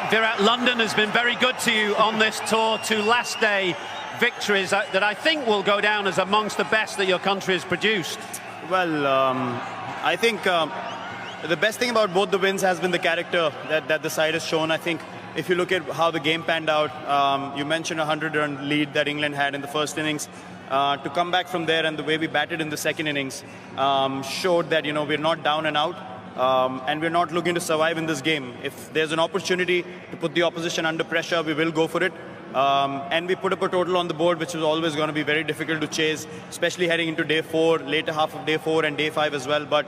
Virat, London has been very good to you on this tour. 2 last day victories that I think will go down as amongst the best that your country has produced. Well, I think the best thing about both the wins has been the character that the side has shown. I think if you look at how the game panned out, you mentioned a 100-run lead that England had in the first innings. To come back from there and the way we batted in the second innings showed that, we're not down and out. And we're not looking to survive in this game. If there's an opportunity to put the opposition under pressure, we will go for it. And we put up a total on the board, which is always going to be very difficult to chase, especially heading into day 4, later half of day 4 and day 5 as well. But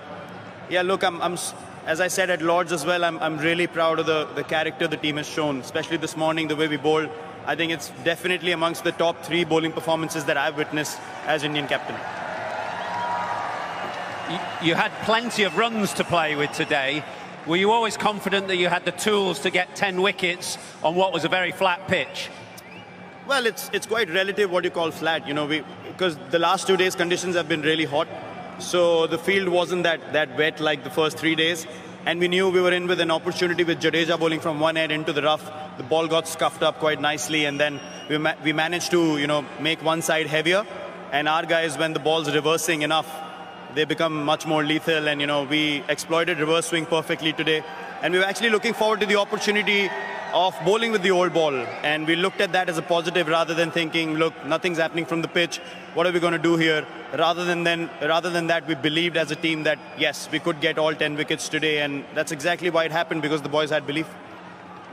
yeah, look, as I said at Lord's as well, I'm really proud of the character the team has shown, especially this morning, the way we bowled. I think it's definitely amongst the top 3 bowling performances that I've witnessed as Indian captain. You had plenty of runs to play with today. Were you always confident that you had the tools to get 10 wickets on what was a very flat pitch? Well, it's quite relative what you call flat, because the last 2 days conditions have been really hot. So the field wasn't that wet like the first 3 days. And we knew we were in with an opportunity with Jadeja bowling from one end into the rough. The ball got scuffed up quite nicely, and then we managed to, make one side heavier. And our guys, when the ball's reversing enough, they become much more lethal, and we exploited reverse swing perfectly today. And we were actually looking forward to the opportunity of bowling with the old ball, and we looked at that as a positive rather than thinking, look, nothing's happening from the pitch, what are we going to do here? Rather than that, we believed as a team that yes, we could get all 10 wickets today, and that's exactly why it happened, because the boys had belief.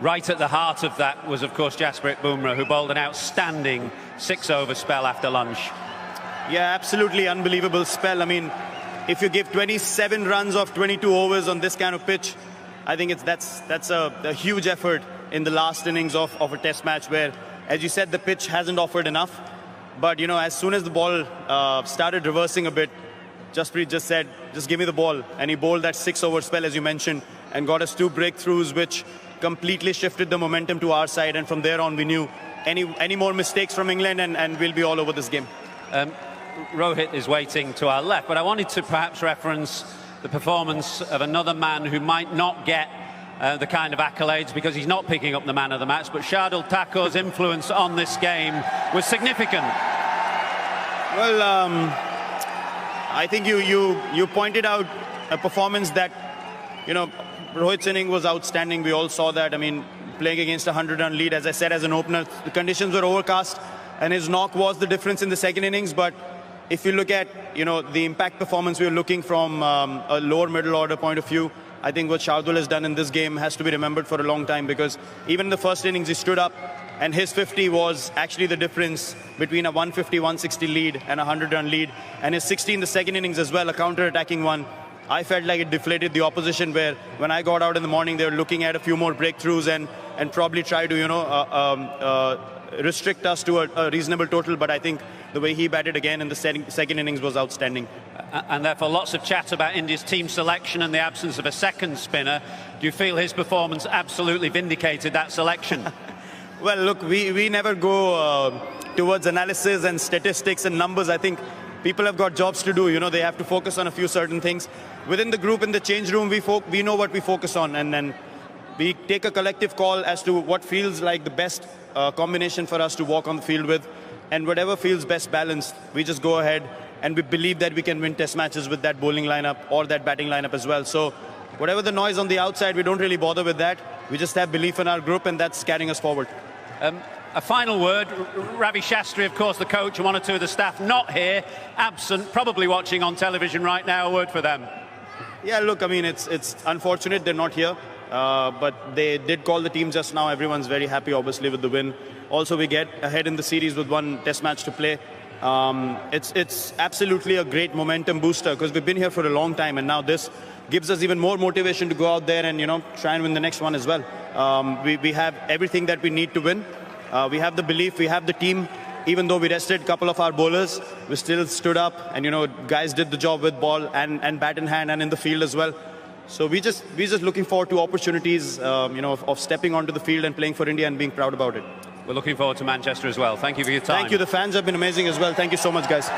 Right at the heart of that was, of course, Jasprit Bumrah, who bowled an outstanding 6-over spell after lunch. Yeah, absolutely unbelievable spell. I mean, if you give 27 runs of 22 overs on this kind of pitch, I think that's a huge effort in the last innings of a test match where, as you said, the pitch hasn't offered enough. But, as soon as the ball started reversing a bit, Jasprit just said, just give me the ball. And he bowled that 6-over spell, as you mentioned, and got us 2 breakthroughs, which completely shifted the momentum to our side. And from there on, we knew any more mistakes from England and we'll be all over this game. Rohit is waiting to our left, but I wanted to perhaps reference the performance of another man who might not get the kind of accolades because he's not picking up the man of the match, but Shardul Thakur's influence on this game was significant. Well, I think you pointed out a performance that, Rohit's inning was outstanding. We all saw that. I mean, playing against a 100-run lead, as I said, as an opener, the conditions were overcast, and his knock was the difference in the second innings. But if you look at, the impact performance we were looking from a lower middle order point of view, I think what Shardul has done in this game has to be remembered for a long time, because even in the first innings he stood up, and his 50 was actually the difference between a 150-160 lead and a 100-run lead. And his 60 in the second innings as well, a counter-attacking one. I felt like it deflated the opposition, where when I got out in the morning, they were looking at a few more breakthroughs and probably try to, restrict us to a reasonable total. But I think the way he batted again in the second innings was outstanding. And therefore lots of chat about India's team selection and the absence of a second spinner. Do you feel his performance absolutely vindicated that selection? Well, look, we never go towards analysis and statistics and numbers. I think people have got jobs to do. They have to focus on a few certain things. Within the group, in the change room, we know what we focus on, and we take a collective call as to what feels like the best combination for us to walk on the field with, and whatever feels best balanced, we just go ahead, and we believe that we can win test matches with that bowling lineup or that batting lineup as well. So whatever the noise on the outside, we don't really bother with that. We just have belief in our group, and that's carrying us forward. A final word. Ravi Shastri, of course, the coach, and 1 or 2 of the staff not here, absent, probably watching on television right now. A word for them. Yeah, look, I mean, it's unfortunate they're not here, but they did call the team just now. Everyone's very happy, obviously, with the win. Also, we get ahead in the series with 1 test match to play. It's absolutely a great momentum booster, because we've been here for a long time, and now this gives us even more motivation to go out there and try and win the next one as well. We have everything that we need to win. We have the belief, we have the team. Even though we rested a couple of our bowlers, we still stood up, and guys did the job with ball and bat in hand and in the field as well. So we just looking forward to opportunities, of stepping onto the field and playing for India and being proud about it. We're looking forward to Manchester as well. Thank you for your time. Thank you. The fans have been amazing as well. Thank you so much, guys.